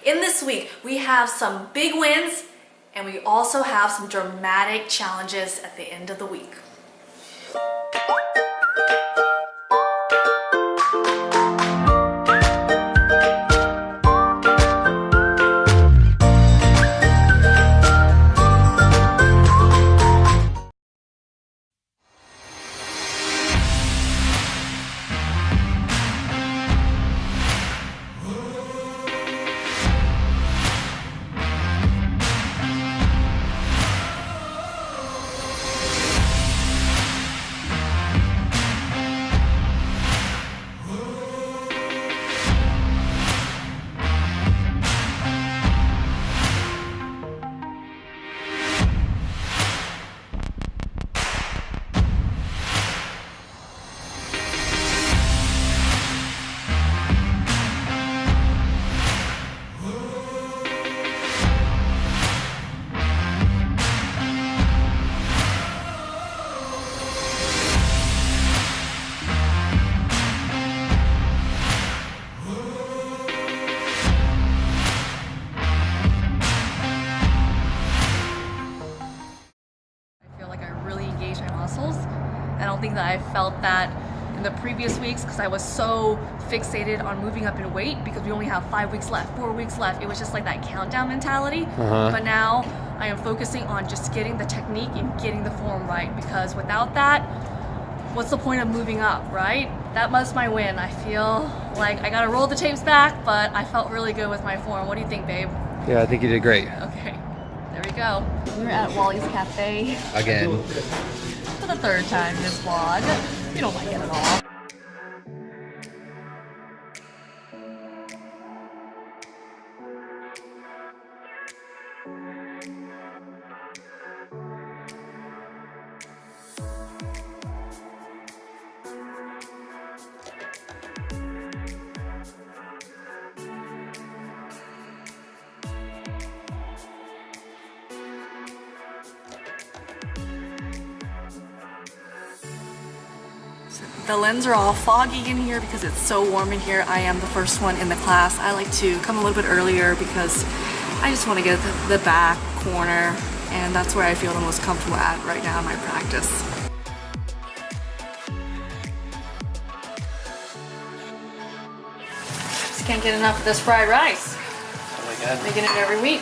In this week, we have some big wins and we also have some dramatic challenges at the end of the week. I don't think that I felt that in the previous weeks because I was so fixated on moving up in weight because we only have 5 weeks left, 4 weeks left. It was just like that countdown mentality. But now I am focusing on just getting the technique and getting the form right, because without that, what's the point of moving up, right? That was my win. I feel like I gotta roll the tapes back, but I felt really good with my form. What do you think, babe? Yeah, I think you did great. Okay, there we go. We're at Wally's Cafe. Again. For the third time this vlog. You don't like it at all. The lens are all foggy in here because it's so warm in here. I am the first one in the class. I like to come a little bit earlier because I just want to get the back corner, and that's where I feel the most comfortable at right now in my practice. Just can't get enough of this fried rice. Oh my God. Making it every week.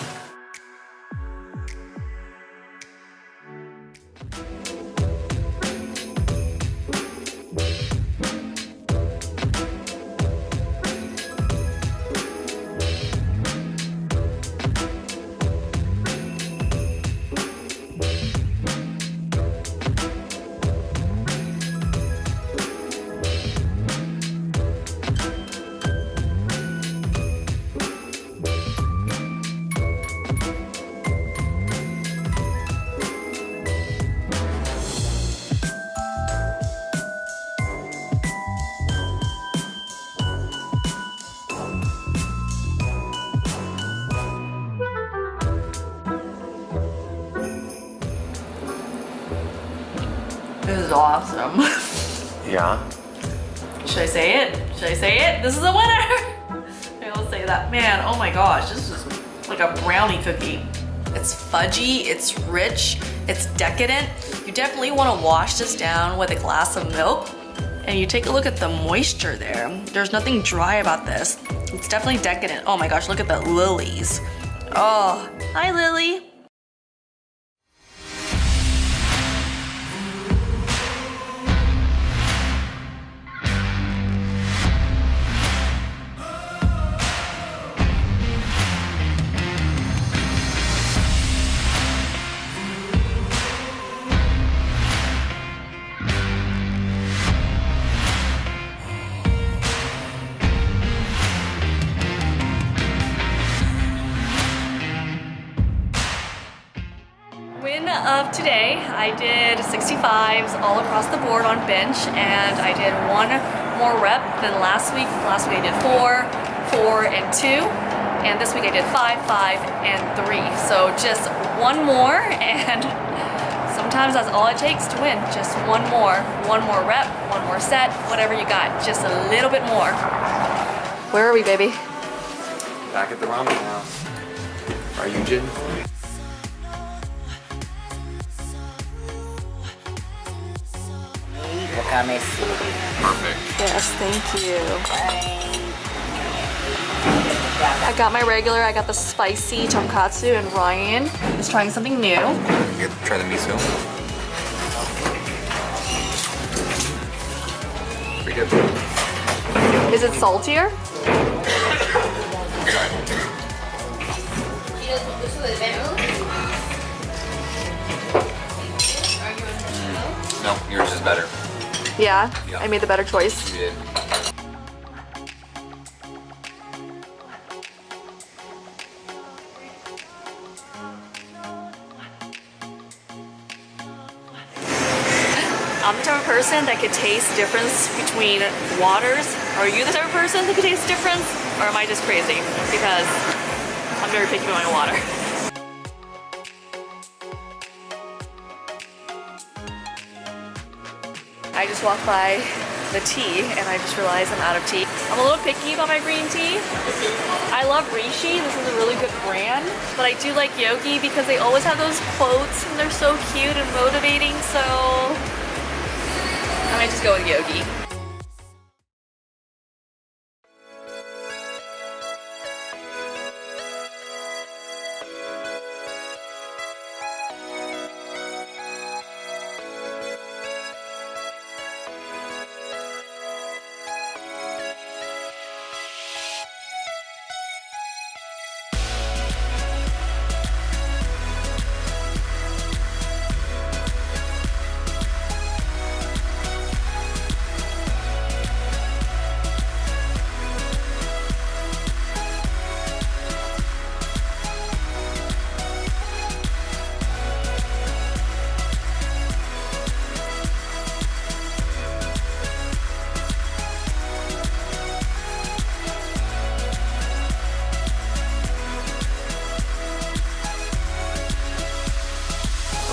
This is awesome. Yeah? Should I say it? Should I say it? This is a winner! I will say that. Man, oh my gosh, this is like a brownie cookie. It's fudgy, it's rich, it's decadent. You definitely want to wash this down with a glass of milk, and you take a look at the moisture there. There's nothing dry about this. It's definitely decadent. Oh my gosh, look at the lilies. Oh, hi Lily. Win of today, I did 65s all across the board on bench, and I did one more rep than last week. Last week I did 4, 4, and 2, and this week I did 5, 5, and 3. So just one more, and sometimes that's all it takes to win. Just one more rep, one more set, whatever you got, just a little bit more. Where are we, baby? Back at the ramen house. Are you, Jin? Perfect. Yes, thank you. I got my regular, I got the spicy tonkatsu, and Ryan is trying something new. Try the miso. Pretty good. Is it saltier? No, yours is better. Yeah, Yeah. I made the better choice. You did. I'm the type of person that could taste difference between waters. Are you the type of person that could taste difference? Or am I just crazy? Because I'm very picky about my water. I just walked by the tea and I just realized I'm out of tea. I'm a little picky about my green tea. I love Rishi, this is a really good brand, but I do like Yogi because they always have those quotes and they're so cute and motivating, so I might just go with Yogi.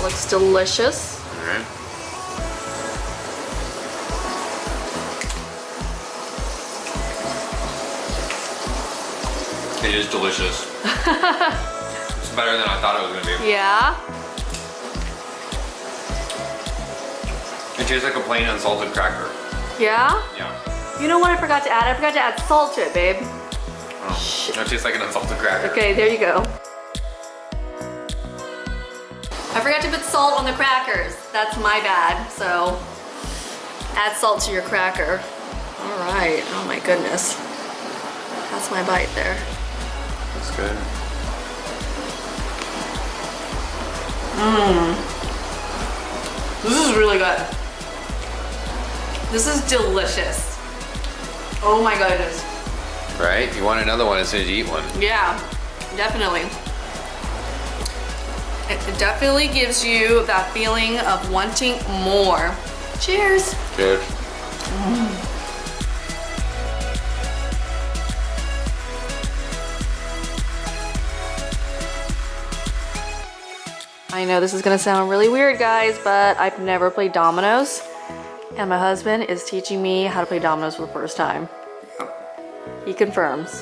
Looks delicious. All right. It is delicious. It's better than I thought it was gonna be. Yeah. It tastes like a plain unsalted cracker. Yeah? Yeah. You know what I forgot to add? I forgot to add salt to it, babe. Oh, it tastes like an unsalted cracker. Okay, there you go. I forgot to put salt on the crackers. That's my bad, so add salt to your cracker. All right, oh my goodness. That's my bite there. That's good. This is really good. This is delicious. Oh my goodness. Right? You want another one as soon as you eat one. Yeah, definitely. It definitely gives you that feeling of wanting more. Cheers. Cheers. I know this is gonna sound really weird, guys, but I've never played dominoes, and my husband is teaching me how to play dominoes for the first time. He confirms.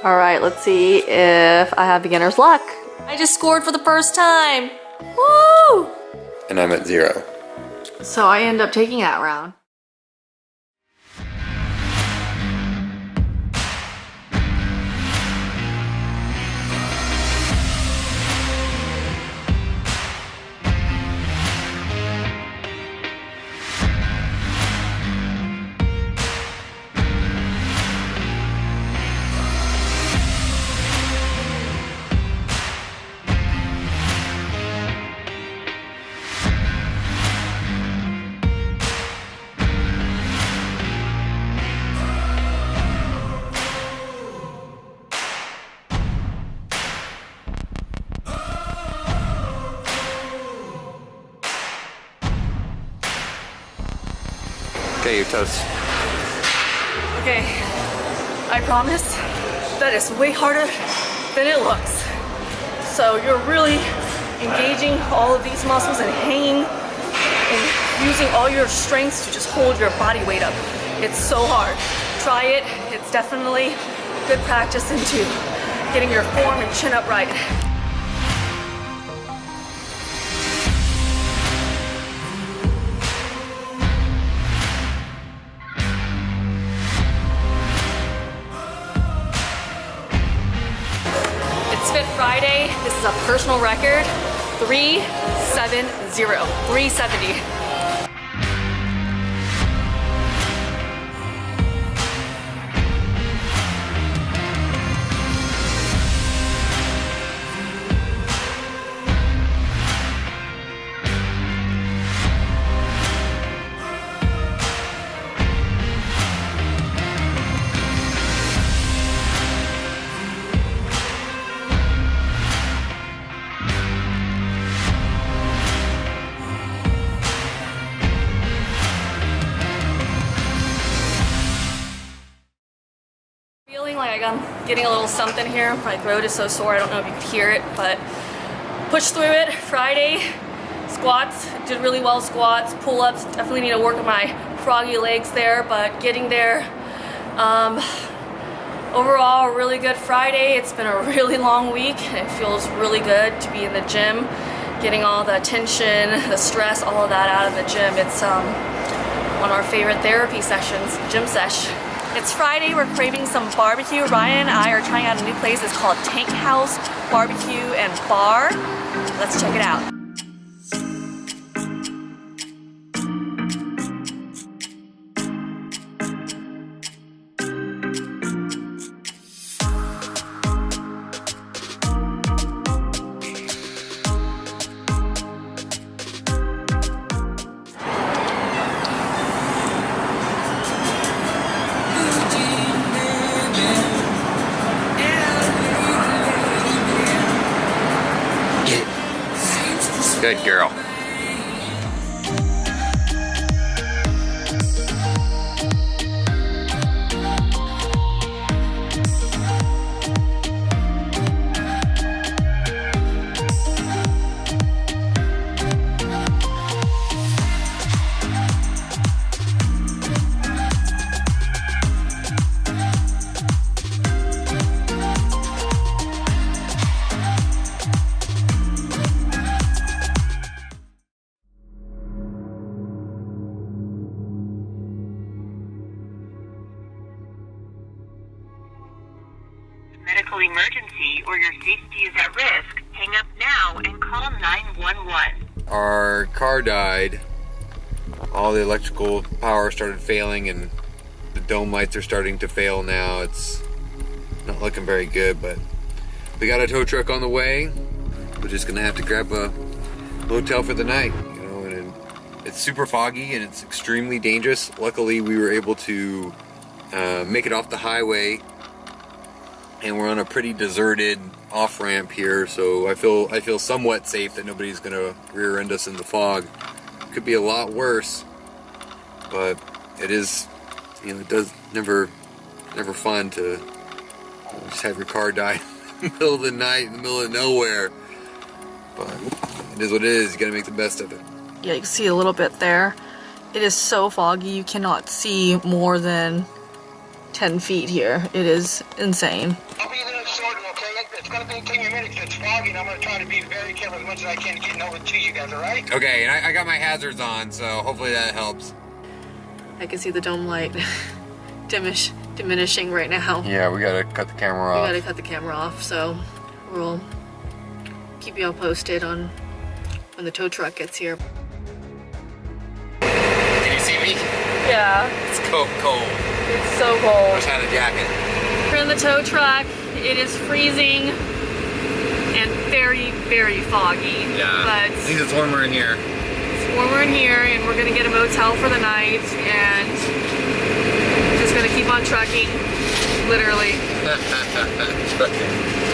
All right, let's see if I have beginner's luck. I just scored for the first time. Woo! And I'm at 0. So I end up taking that round. Okay, you're toast. Okay, I promise that it's way harder than it looks. So you're really engaging all of these muscles and hanging and using all your strengths to just hold your body weight up. It's so hard. Try it. It's definitely good practice into getting your form and chin up right. It's Fit Friday. This is a personal record, 370. Feeling like I'm getting a little something here. My throat is so sore, I don't know if you could hear it, but push through it. Friday, squats, did really well squats, pull-ups, definitely need to work on my froggy legs there, but getting there. Overall, a really good Friday. It's been a really long week, and it feels really good to be in the gym, getting all the tension, the stress, all of that out of the gym. It's one of our favorite therapy sessions, gym sesh. It's Friday, we're craving some barbecue. Ryan and I are trying out a new place. It's called Tank House Barbecue and Bar. Let's check it out. Good girl. Medical emergency or your safety is at risk, hang up now and call 911. Our car died. All the electrical power started failing and the dome lights are starting to fail now. It's not looking very good, but we got a tow truck on the way. We're just gonna have to grab a hotel for the night, you know, and it's super foggy and it's extremely dangerous. Luckily, we were able to make it off the highway, and we're on a pretty deserted off-ramp here, so I feel somewhat safe that nobody's gonna rear-end us in the fog. Could be a lot worse, but it is, you know, it does never fun to just have your car die in the middle of the night, in the middle of nowhere. But it is what it is. You gotta make the best of it. Yeah, you can see a little bit there. It is so foggy, you cannot see more than 10 feet here. It is insane. I'll be there shortly, okay? It's gonna take me a minute because it's foggy, and I'm gonna try to be very careful as much as I can getting over to you guys, alright? Okay, and I got my hazards on, so hopefully that helps. I can see the dome light diminishing right now. Yeah, we gotta cut the camera off. We gotta cut the camera off, so we'll keep you all posted on when the tow truck gets here. Can you see me? Yeah, It's cold. it's so I cold. wish I had a jacket. We're in the tow truck. It is freezing and very, very foggy. Yeah, But I think it's warmer in here. it's warmer in here, and we're gonna get a motel for the night, and just gonna keep on trucking, literally. Trucking.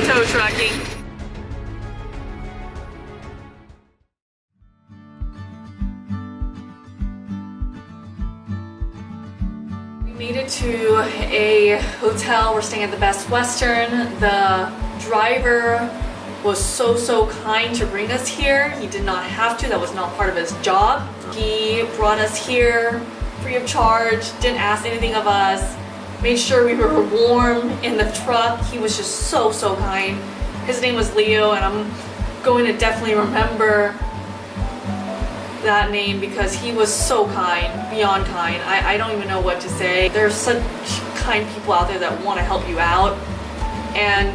Tow trucking. We made it to a hotel. We're staying at the Best Western. The driver was so kind to bring us here. He did not have to. That was not part of his job. He brought us here free of charge, didn't ask anything of us. made sure we were warm in the truck. He was just so kind. His name was Leo, and I'm going to definitely remember that name because he was so kind, beyond kind. I don't even know what to say. There's such kind people out there that want to help you out, and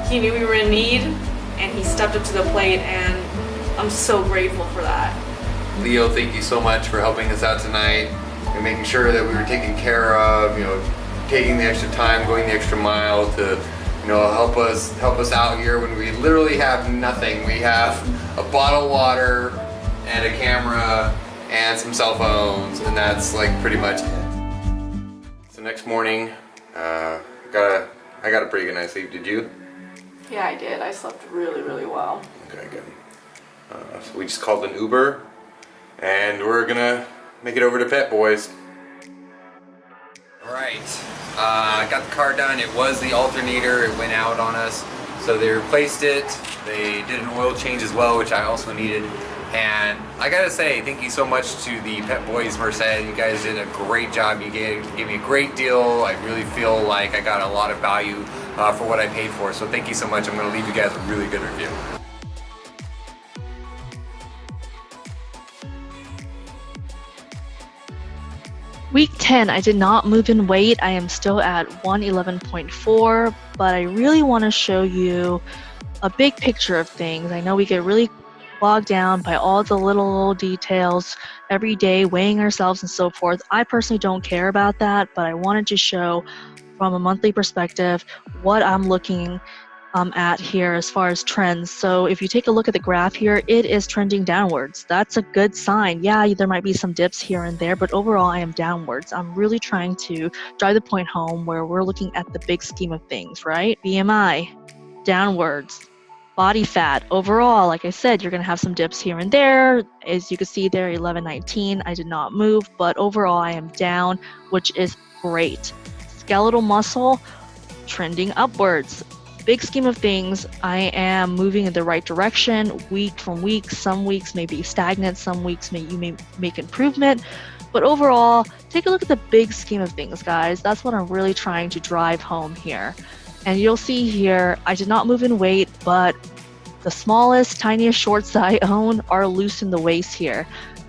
he knew we were in need, and he stepped up to the plate, and I'm so grateful for that. Leo, thank you so much for helping us out tonight and making sure that we were taken care of, you know, taking the extra time, going the extra mile to, you know, help us out here when we literally have nothing. We have a bottle of water and a camera and some cell phones, and that's like pretty much it. So next morning, I got a pretty good night's sleep. Did you? Yeah, I did. I slept really well. Okay, good. So we just called an Uber, and we're gonna make it over to Pet Boys. All right, got the car done. It was the alternator. It went out on us, so they replaced it. They did an oil change as well, which I also needed. And I gotta say, thank you so much to the Pet Boys Merced. You guys did a great job. You gave me a great deal. I really feel like I got a lot of value for what I paid for. So thank you so much. I'm gonna leave you guys a really good review. Week 10, I did not move in weight. I am still at 111.4, but I really want to show you a big picture of things. I know we get really bogged down by all the little details every day, weighing ourselves and so forth. I personally don't care about that, but I wanted to show from a monthly perspective what I'm looking at here as far as trends. So if you take a look at the graph here, it is trending downwards. That's a good sign. Yeah, there might be some dips here and there, but overall I am downwards. I'm really trying to drive the point home where we're looking at the big scheme of things, right? BMI, downwards. Body fat, overall, like I said, you're going to have some dips here and there. As you can see there, 1119, I did not move, but overall I am down, which is great. Skeletal muscle, trending upwards. Big scheme of things, I am moving in the right direction week from week. Some weeks may be stagnant, some weeks you may make improvement, but overall, take a look at the big scheme of things, guys. That's what I'm really trying to drive home here. And you'll see here, I did not move in weight, but the smallest, tiniest shorts that I own are loose in the waist here.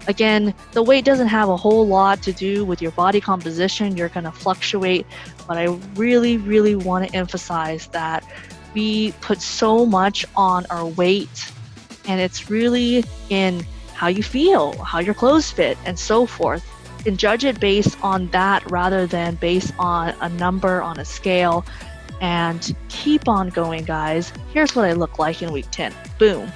Again, the weight doesn't have a whole lot to do with your body composition. You're going to fluctuate, but I really want to emphasize that we put so much on our weight, and it's really in how you feel, how your clothes fit, and so forth. And judge it based on that rather than based on a number on a scale. And keep on going, guys. Here's what I look like in week 10. Boom.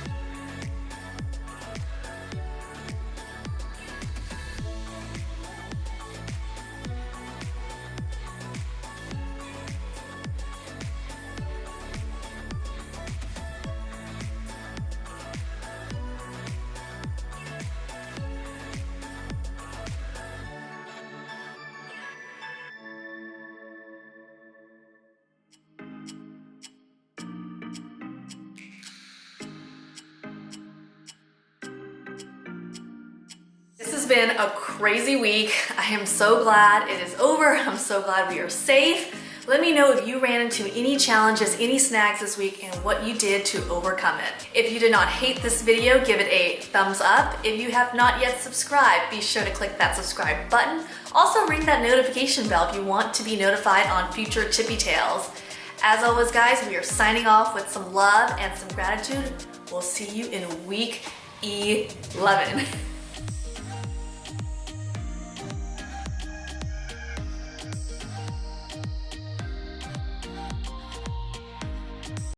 This has been a crazy week. I am so glad it is over. I'm so glad we are safe. Let me know if you ran into any challenges, any snags this week, and what you did to overcome it. If you did not hate this video, give it a thumbs up. If you have not yet subscribed, be sure to click that subscribe button. Also ring that notification bell if you want to be notified on future Chippy Tales. As always, guys, we are signing off with some love and some gratitude. We'll see you in week 11.